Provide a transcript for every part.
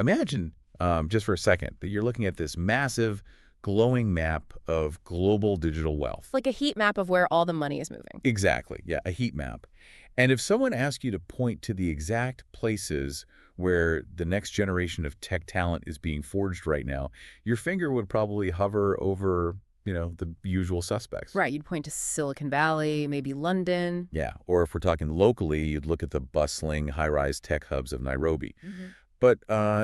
Imagine, just for a second, that you're looking at this massive, glowing map of global digital wealth. Like a heat map of where all the money is moving. Exactly, yeah, a heat map. And if someone asked you to point to the exact places where the next generation of tech talent is being forged right now, your finger would probably hover over, the usual suspects. Right, you'd point to Silicon Valley, maybe London. Yeah, or if we're talking locally, you'd look at the bustling, high-rise tech hubs of Nairobi. Mhm. But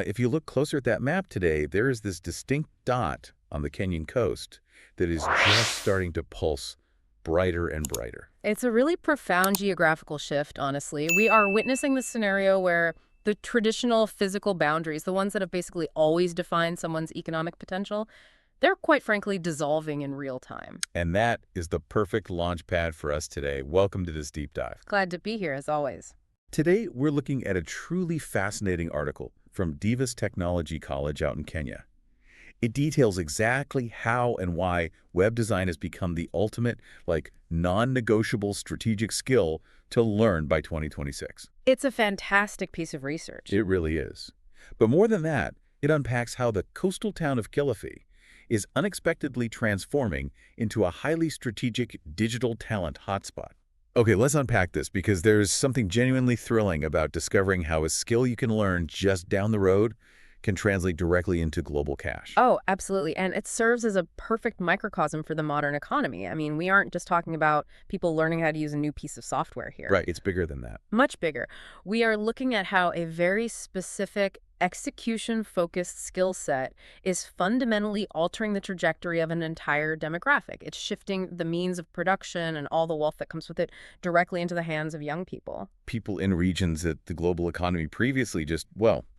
if you look closer at that map today, there is this distinct dot on the Kenyan coast that is just starting to pulse brighter and brighter. It's a really profound geographical shift, honestly. We are witnessing this scenario where the traditional physical boundaries, the ones that have basically always defined someone's economic potential, they're quite frankly dissolving in real time. And that is the perfect launch pad for us today. Welcome to this deep dive. Glad to be here, as always. Today, we're looking at a truly fascinating article from Divas Technology College out in Kenya. It details exactly how and why web design has become the ultimate, non-negotiable strategic skill to learn by 2026. It's a fantastic piece of research. It really is. But more than that, it unpacks how the coastal town of Kilifi is unexpectedly transforming into a highly strategic digital talent hotspot. Okay, let's unpack this because there's something genuinely thrilling about discovering how a skill you can learn just down the road can translate directly into global cash. Oh, absolutely. And it serves as a perfect microcosm for the modern economy. I mean, we aren't just talking about people learning how to use a new piece of software here. Right, it's bigger than that. Much bigger. We are looking at how a very specific execution-focused skill set is fundamentally altering the trajectory of an entire demographic. It's shifting the means of production and all the wealth that comes with it directly into the hands of young people. People in regions that the global economy previously just,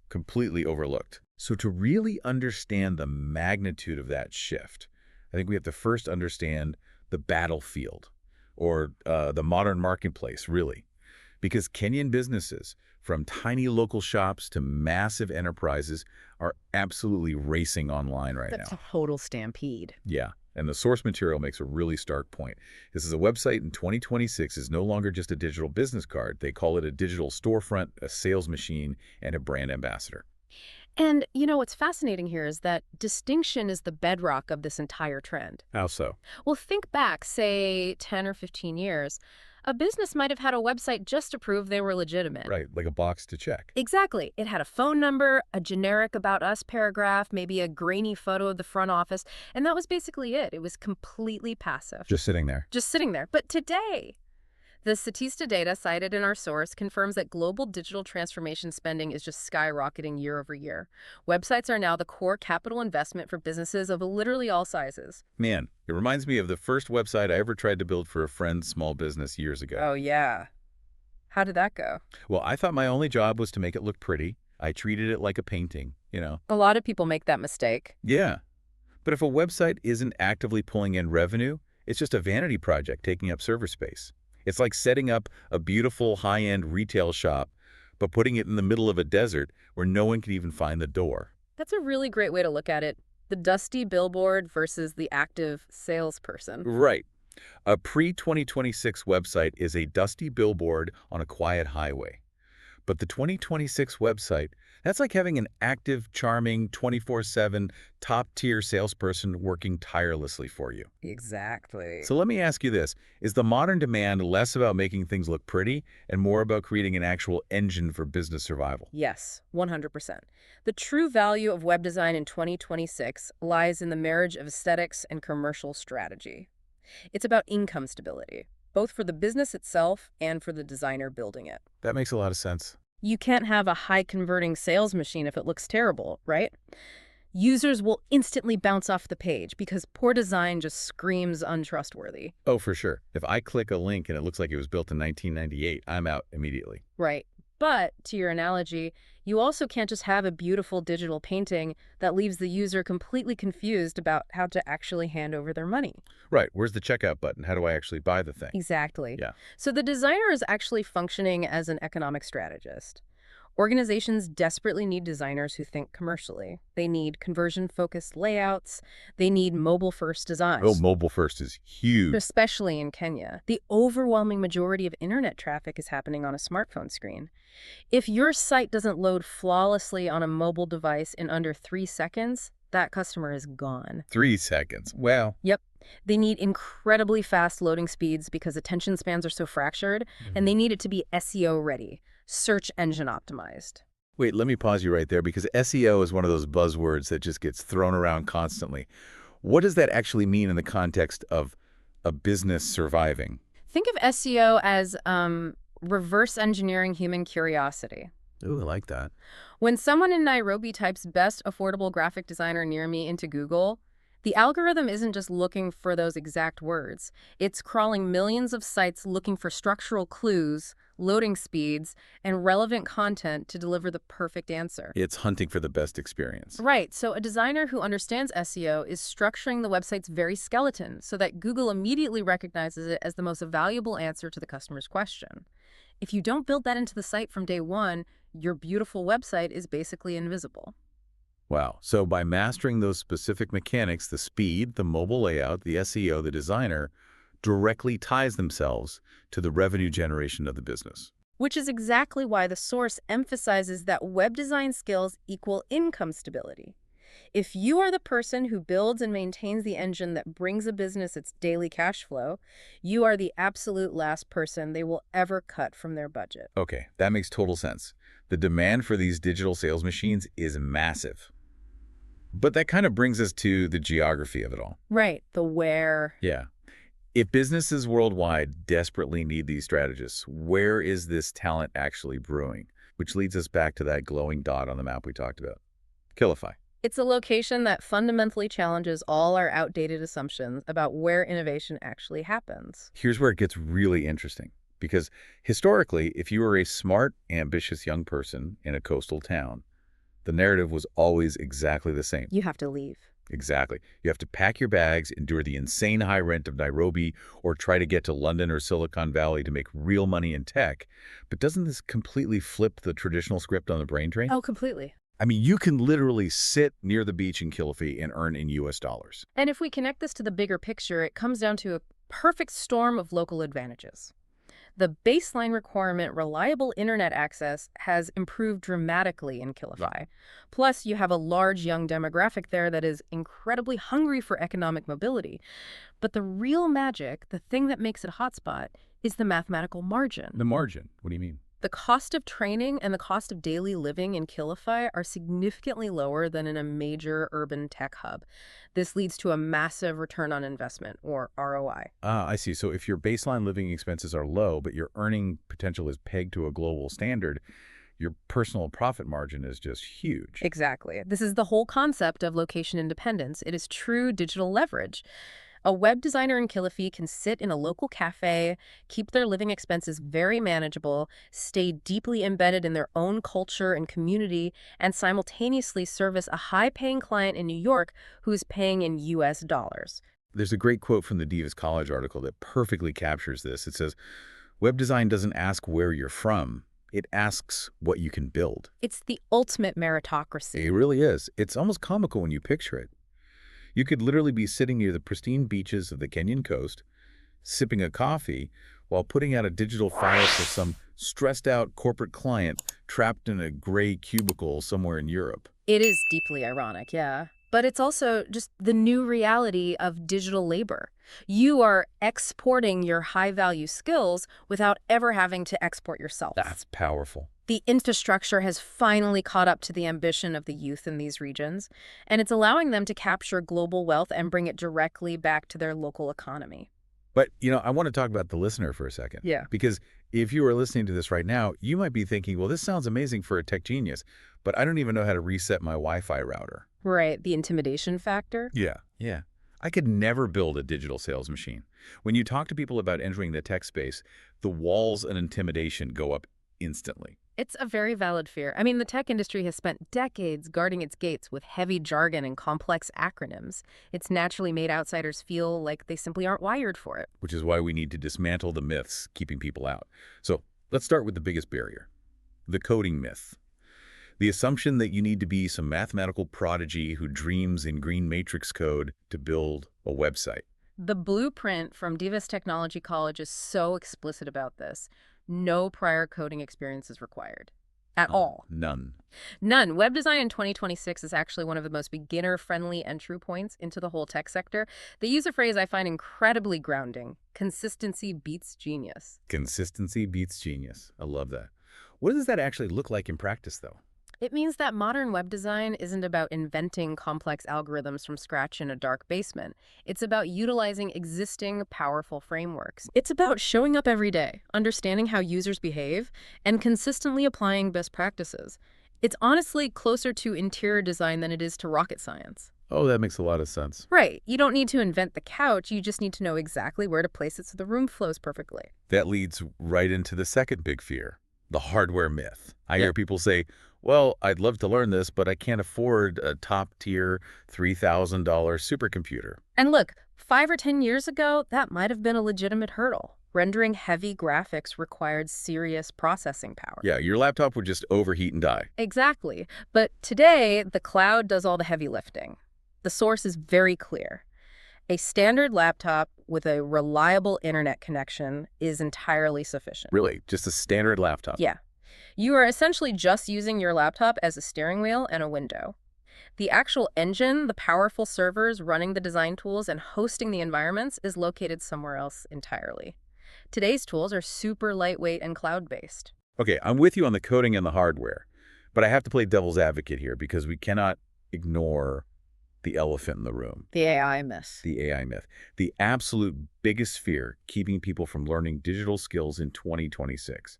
completely overlooked. So to really understand the magnitude of that shift, I think we have to first understand the battlefield, or the modern marketplace, really. Because Kenyan businesses, from tiny local shops to massive enterprises, are absolutely racing online right now. That's a total stampede. Yeah, and the source material makes a really stark point. This is a website in 2026 is no longer just a digital business card. They call it a digital storefront, a sales machine, and a brand ambassador. And, what's fascinating here is that distinction is the bedrock of this entire trend. How so? Well, think back, say, 10 or 15 years. A business might have had a website just to prove they were legitimate. Right, like a box to check. Exactly. It had a phone number, a generic About Us paragraph, maybe a grainy photo of the front office, and that was basically it. It was completely passive. Just sitting there. Just sitting there. But today, the Statista data cited in our source confirms that global digital transformation spending is just skyrocketing year over year. Websites are now the core capital investment for businesses of literally all sizes. Man, it reminds me of the first website I ever tried to build for a friend's small business years ago. Oh, yeah. How did that go? Well, I thought my only job was to make it look pretty. I treated it like a painting, A lot of people make that mistake. Yeah. But if a website isn't actively pulling in revenue, it's just a vanity project taking up server space. It's like setting up a beautiful high-end retail shop, but putting it in the middle of a desert where no one can even find the door. That's a really great way to look at it. The dusty billboard versus the active salesperson. Right. A pre-2026 website is a dusty billboard on a quiet highway. But the 2026 website, that's like having an active, charming, 24/7, top-tier salesperson working tirelessly for you. Exactly. So let me ask you this. Is the modern demand less about making things look pretty and more about creating an actual engine for business survival? Yes, 100%. The true value of web design in 2026 lies in the marriage of aesthetics and commercial strategy. It's about income stability, both for the business itself and for the designer building it. That makes a lot of sense. You can't have a high-converting sales machine if it looks terrible, right? Users will instantly bounce off the page because poor design just screams untrustworthy. Oh, for sure. If I click a link and it looks like it was built in 1998, I'm out immediately. Right. But, to your analogy, you also can't just have a beautiful digital painting that leaves the user completely confused about how to actually hand over their money. Right. Where's the checkout button? How do I actually buy the thing? Exactly. Yeah. So the designer is actually functioning as an economic strategist. Organizations desperately need designers who think commercially. They need conversion-focused layouts. They need mobile-first Oh, designs, mobile first is huge. especially in Kenya. The overwhelming majority of internet traffic is happening on a smartphone screen. If your site doesn't load flawlessly on a mobile device in under 3 seconds, that customer is gone. 3 seconds. Well, Yep. They need incredibly fast loading speeds because attention spans are so fractured, and they need it to be SEO ready, search engine optimized. wait, let me pause you right there because SEO is one of those buzzwords that just gets thrown around constantly. What does that actually mean in the context of a business surviving? Think of SEO as reverse engineering human curiosity. Ooh, I like that. When someone in Nairobi types best affordable graphic designer near me into Google, the algorithm isn't just looking for those exact words. It's crawling millions of sites looking for structural clues, loading speeds, and relevant content to deliver the perfect answer. It's hunting for the best experience. Right, so a designer who understands SEO is structuring the website's very skeleton so that Google immediately recognizes it as the most valuable answer to the customer's question. If you don't build that into the site from day one, your beautiful website is basically invisible. Wow. So by mastering those specific mechanics, the speed, the mobile layout, the SEO, the designer directly ties themselves to the revenue generation of the business. Which is exactly why the source emphasizes that web design skills equal income stability. If you are the person who builds and maintains the engine that brings a business its daily cash flow, you are the absolute last person they will ever cut from their budget. Okay, that makes total sense. The demand for these digital sales machines is massive. But that kind of brings us to the geography of it all. Right, the where. Yeah. If businesses worldwide desperately need these strategists, where is this talent actually brewing? Which leads us back to that glowing dot on the map we talked about. Kilifi. It's a location that fundamentally challenges all our outdated assumptions about where innovation actually happens. Here's where it gets really interesting. Because historically, if you were a smart, ambitious young person in a coastal town, the narrative was always exactly the same. You have to leave. Exactly. You have to pack your bags, endure the insane high rent of Nairobi, or try to get to London or Silicon Valley to make real money in tech. But doesn't this completely flip the traditional script on the brain drain? Oh, completely. I mean, you can literally sit near the beach in Kilifi and earn in US dollars. And if we connect this to the bigger picture, it comes down to a perfect storm of local advantages. The baseline requirement, reliable internet access, has improved dramatically in Kilifi. Plus, you have a large young demographic there that is incredibly hungry for economic mobility. But the real magic, the thing that makes it a hotspot, is the mathematical margin. The margin? What do you mean? The cost of training and the cost of daily living in Kilifi are significantly lower than in a major urban tech hub. This leads to a massive return on investment, or ROI. Ah, I see. So if your baseline living expenses are low, but your earning potential is pegged to a global standard, your personal profit margin is just huge. Exactly. This is the whole concept of location independence. It is true digital leverage. A web designer in Kilifi can sit in a local cafe, keep their living expenses very manageable, stay deeply embedded in their own culture and community, and simultaneously service a high-paying client in New York who's paying in US dollars. There's a great quote from the Divas College article that perfectly captures this. It says, web design doesn't ask where you're from. It asks what you can build. It's the ultimate meritocracy. It really is. It's almost comical when you picture it. You could literally be sitting near the pristine beaches of the Kenyan coast, sipping a coffee, while putting out a digital file for some stressed-out corporate client trapped in a gray cubicle somewhere in Europe. It is deeply ironic, yeah. But it's also just the new reality of digital labor. You are exporting your high-value skills without ever having to export yourself. That's powerful. The infrastructure has finally caught up to the ambition of the youth in these regions, and it's allowing them to capture global wealth and bring it directly back to their local economy. But, I want to talk about the listener for a second. Yeah. Because if you are listening to this right now, you might be thinking, well, this sounds amazing for a tech genius, but I don't even know how to reset my Wi-Fi router. Right, the intimidation factor. Yeah. I could never build a digital sales machine. When you talk to people about entering the tech space, the walls and intimidation go up instantly. It's a very valid fear. I mean, the tech industry has spent decades guarding its gates with heavy jargon and complex acronyms. It's naturally made outsiders feel like they simply aren't wired for it. Which is why we need to dismantle the myths keeping people out. So let's start with the biggest barrier, the coding myth. The assumption that you need to be some mathematical prodigy who dreams in green matrix code to build a website. The blueprint from Divas Technology College is so explicit about this. No prior coding experience is required. At all. None. None. Web design in 2026 is actually one of the most beginner-friendly entry points into the whole tech sector. They use a phrase I find incredibly grounding. Consistency beats genius. Consistency beats genius. I love that. What does that actually look like in practice, though? It means that modern web design isn't about inventing complex algorithms from scratch in a dark basement. It's about utilizing existing, powerful frameworks. It's about showing up every day, understanding how users behave, and consistently applying best practices. It's honestly closer to interior design than it is to rocket science. Oh, that makes a lot of sense. Right. You don't need to invent the couch. You just need to know exactly where to place it so the room flows perfectly. That leads right into the second big fear, the hardware myth. I hear people say, well, I'd love to learn this, but I can't afford a top-tier $3,000 supercomputer. And look, 5 or 10 years ago, that might have been a legitimate hurdle. Rendering heavy graphics required serious processing power. Yeah, your laptop would just overheat and die. Exactly. But today, the cloud does all the heavy lifting. The source is very clear. A standard laptop with a reliable internet connection is entirely sufficient. Really? Just a standard laptop? Yeah. You are essentially just using your laptop as a steering wheel and a window. The actual engine, the powerful servers running the design tools and hosting the environments is located somewhere else entirely. Today's tools are super lightweight and cloud-based. Okay, I'm with you on the coding and the hardware, but I have to play devil's advocate here because we cannot ignore the elephant in the room. The AI myth. The AI myth. The absolute biggest fear keeping people from learning digital skills in 2026.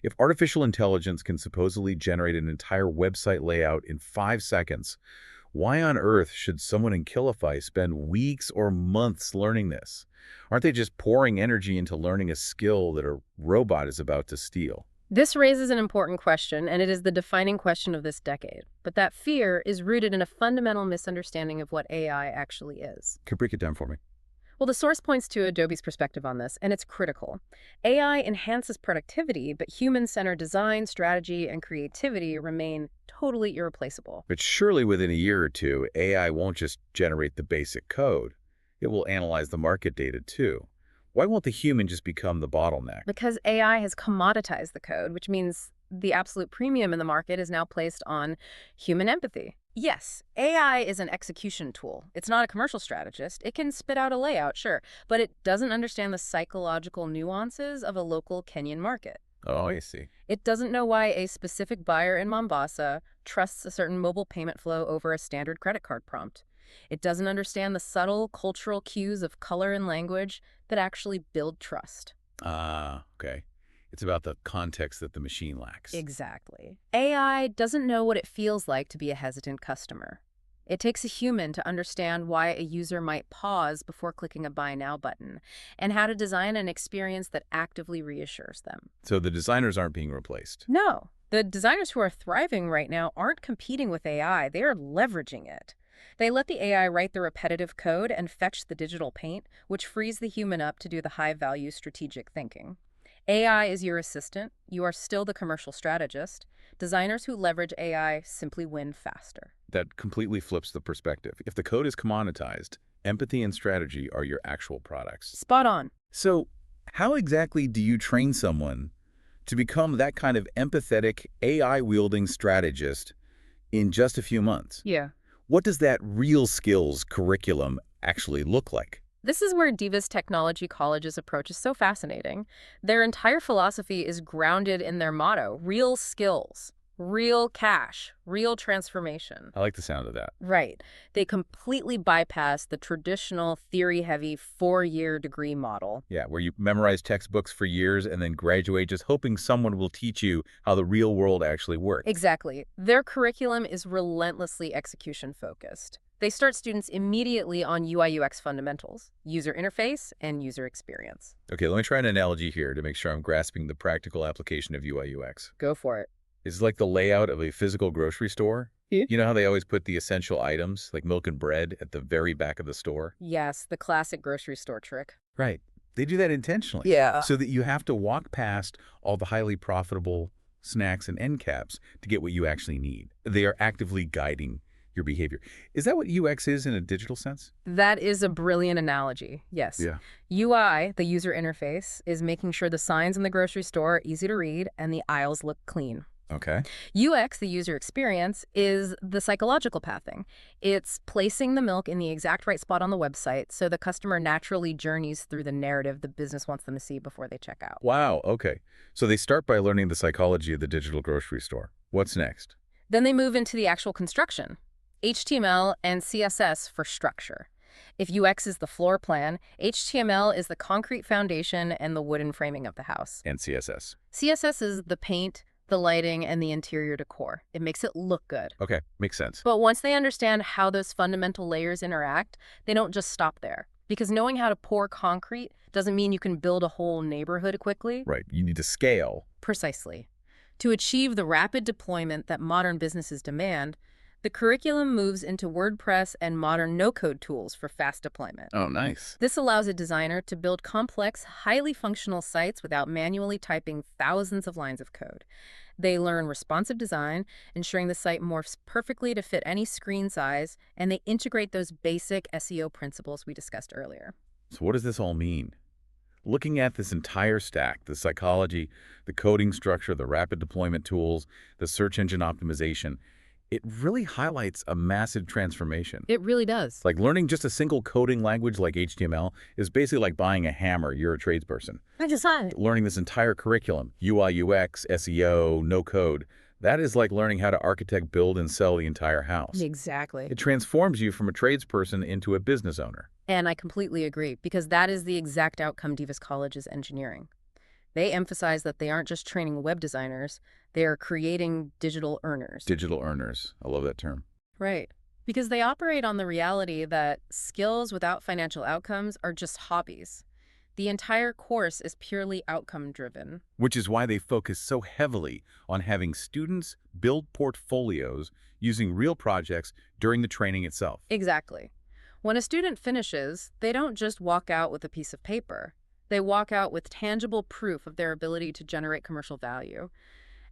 If artificial intelligence can supposedly generate an entire website layout in 5 seconds, why on earth should someone in Kilifi spend weeks or months learning this? Aren't they just pouring energy into learning a skill that a robot is about to steal? This raises an important question, and it is the defining question of this decade. But that fear is rooted in a fundamental misunderstanding of what AI actually is. Can you break it down for me? Well, the source points to Adobe's perspective on this, and it's critical. AI enhances productivity, but human-centered design, strategy, and creativity remain totally irreplaceable. But surely within a year or two, AI won't just generate the basic code. It will analyze the market data too. Why won't the human just become the bottleneck? Because AI has commoditized the code, which means the absolute premium in the market is now placed on human empathy. Yes, AI is an execution tool. It's not a commercial strategist. It can spit out a layout, sure, but it doesn't understand the psychological nuances of a local Kenyan market. Oh, I see. It doesn't know why a specific buyer in Mombasa trusts a certain mobile payment flow over a standard credit card prompt. It doesn't understand the subtle cultural cues of color and language that actually build trust. Okay. It's about the context that the machine lacks. Exactly. AI doesn't know what it feels like to be a hesitant customer. It takes a human to understand why a user might pause before clicking a Buy Now button, and how to design an experience that actively reassures them. So the designers aren't being replaced. No, the designers who are thriving right now aren't competing with AI, they are leveraging it. They let the AI write the repetitive code and fetch the digital paint, which frees the human up to do the high-value strategic thinking. AI is your assistant. You are still the commercial strategist. Designers who leverage AI simply win faster. That completely flips the perspective. If the code is commoditized, empathy and strategy are your actual products. Spot on. So how exactly do you train someone to become that kind of empathetic, AI-wielding strategist in just a few months? Yeah. What does that real skills curriculum actually look like? This is where Divas Technology College's approach is so fascinating. Their entire philosophy is grounded in their motto, real skills, real cash, real transformation. I like the sound of that. Right. They completely bypass the traditional theory-heavy 4-year degree model. Yeah, where you memorize textbooks for years and then graduate just hoping someone will teach you how the real world actually works. Exactly. Their curriculum is relentlessly execution-focused. They start students immediately on UI/UX fundamentals, user interface, and user experience. Okay, let me try an analogy here to make sure I'm grasping the practical application of UI/UX. Go for it. It's like the layout of a physical grocery store. Yeah. You know how they always put the essential items, like milk and bread, at the very back of the store? Yes, the classic grocery store trick. Right. They do that intentionally. Yeah. So that you have to walk past all the highly profitable snacks, and end caps to get what you actually need. They are actively guiding your behavior. Is that what UX is in a digital sense? That is a brilliant analogy, yes. Yeah. UI, the user interface, is making sure the signs in the grocery store are easy to read and the aisles look clean. Okay. UX, the user experience, is the psychological pathing. It's placing the milk in the exact right spot on the website so the customer naturally journeys through the narrative the business wants them to see before they check out. Wow, okay. So they start by learning the psychology of the digital grocery store. What's next? Then they move into the actual construction. HTML and CSS for structure. If UX is the floor plan, HTML is the concrete foundation and the wooden framing of the house. And CSS. CSS is the paint, the lighting, and the interior decor. It makes it look good. Okay, makes sense. But once they understand how those fundamental layers interact, they don't just stop there. Because knowing how to pour concrete doesn't mean you can build a whole neighborhood quickly. Right, you need to scale. Precisely. To achieve the rapid deployment that modern businesses demand, the curriculum moves into WordPress and modern no-code tools for fast deployment. Oh, nice. This allows a designer to build complex, highly functional sites without manually typing thousands of lines of code. They learn responsive design, ensuring the site morphs perfectly to fit any screen size, and they integrate those basic SEO principles we discussed earlier. So what does this all mean? Looking at this entire stack, the psychology, the coding structure, the rapid deployment tools, the search engine optimization, it really highlights a massive transformation. It really does. Like learning just a single coding language like HTML is basically like buying a hammer. You're a tradesperson. I just saw it. Learning this entire curriculum, UI, UX, SEO, no code, that is like learning how to architect, build, and sell the entire house. Exactly. It transforms you from a tradesperson into a business owner. And I completely agree, because that is the exact outcome Divas College is engineering. They emphasize that they aren't just training web designers, they are creating digital earners. Digital earners. I love that term. Right. Because they operate on the reality that skills without financial outcomes are just hobbies. The entire course is purely outcome-driven. Which is why they focus so heavily on having students build portfolios using real projects during the training itself. Exactly. When a student finishes, they don't just walk out with a piece of paper. They walk out with tangible proof of their ability to generate commercial value.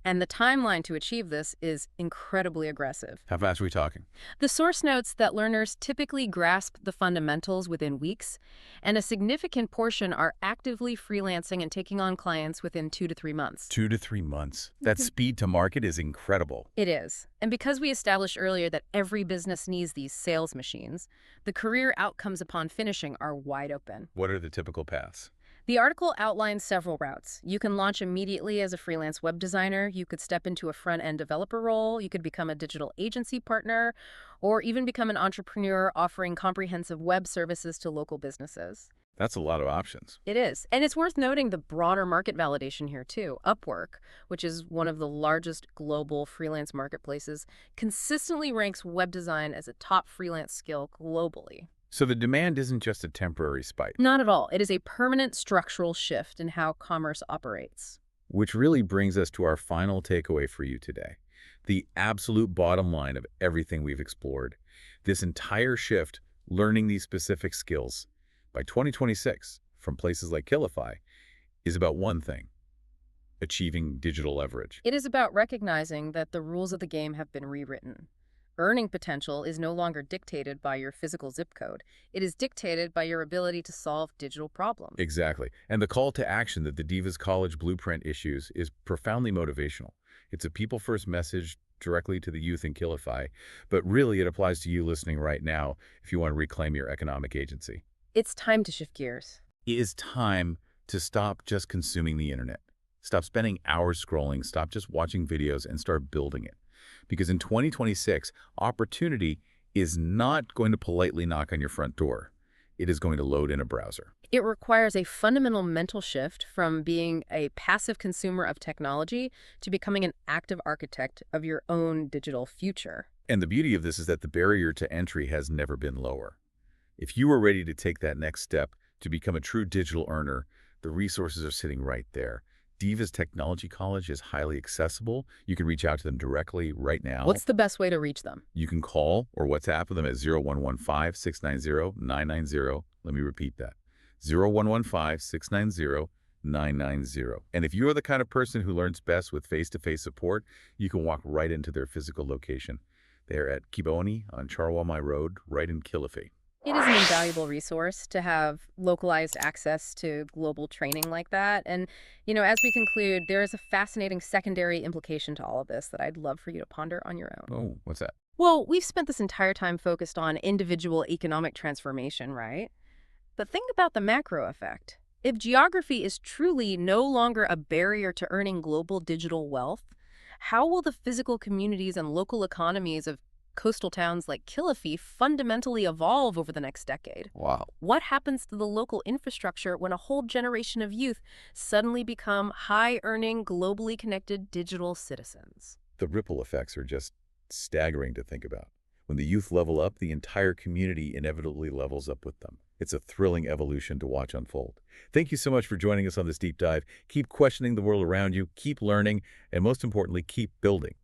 And the timeline to achieve this is incredibly aggressive. How fast are we talking? The source notes that learners typically grasp the fundamentals within weeks, and a significant portion are actively freelancing and taking on clients within 2 to 3 months. 2 to 3 months. That speed to market is incredible. It is. And because we established earlier that every business needs these sales machines, the career outcomes upon finishing are wide open. What are the typical paths? The article outlines several routes. You can launch immediately as a freelance web designer, you could step into a front-end developer role, you could become a digital agency partner, or even become an entrepreneur offering comprehensive web services to local businesses. That's a lot of options. It is. And it's worth noting the broader market validation here, too. Upwork, which is one of the largest global freelance marketplaces, consistently ranks web design as a top freelance skill globally. So the demand isn't just a temporary spike. Not at all. It is a permanent structural shift in how commerce operates. Which really brings us to our final takeaway for you today. The absolute bottom line of everything we've explored. This entire shift, learning these specific skills, by 2026, from places like Kilifi, is about one thing: achieving digital leverage. It is about recognizing that the rules of the game have been rewritten. Earning potential is no longer dictated by your physical zip code. It is dictated by your ability to solve digital problems. Exactly. And the call to action that the Divas College Blueprint issues is profoundly motivational. It's a people-first message directly to the youth in Kilifi, but really it applies to you listening right now if you want to reclaim your economic agency. It's time to shift gears. It is time to stop just consuming the internet. Stop spending hours scrolling, stop just watching videos, and start building it. Because in 2026, opportunity is not going to politely knock on your front door. It is going to load in a browser. It requires a fundamental mental shift from being a passive consumer of technology to becoming an active architect of your own digital future. And the beauty of this is that the barrier to entry has never been lower. If you are ready to take that next step to become a true digital earner, the resources are sitting right there. Divas Technology College is highly accessible. You can reach out to them directly right now. What's the best way to reach them? You can call or WhatsApp them at 0115-690-990. Let me repeat that. 0115-690-990. 990. And if you're the kind of person who learns best with face-to-face support, you can walk right into their physical location. They're at Kiboni on Charwalmai Road, right in Kilifi. It is an invaluable resource to have localized access to global training like that. And, as we conclude, there is a fascinating secondary implication to all of this that I'd love for you to ponder on your own. Oh, what's that? Well, we've spent this entire time focused on individual economic transformation, right? But think about the macro effect. If geography is truly no longer a barrier to earning global digital wealth, how will the physical communities and local economies of coastal towns like Kilifi fundamentally evolve over the next decade? Wow. What happens to the local infrastructure when a whole generation of youth suddenly become high-earning, globally connected digital citizens? The ripple effects are just staggering to think about. When the youth level up, the entire community inevitably levels up with them. It's a thrilling evolution to watch unfold. Thank you so much for joining us on this deep dive. Keep questioning the world around you, keep learning, and most importantly, keep building.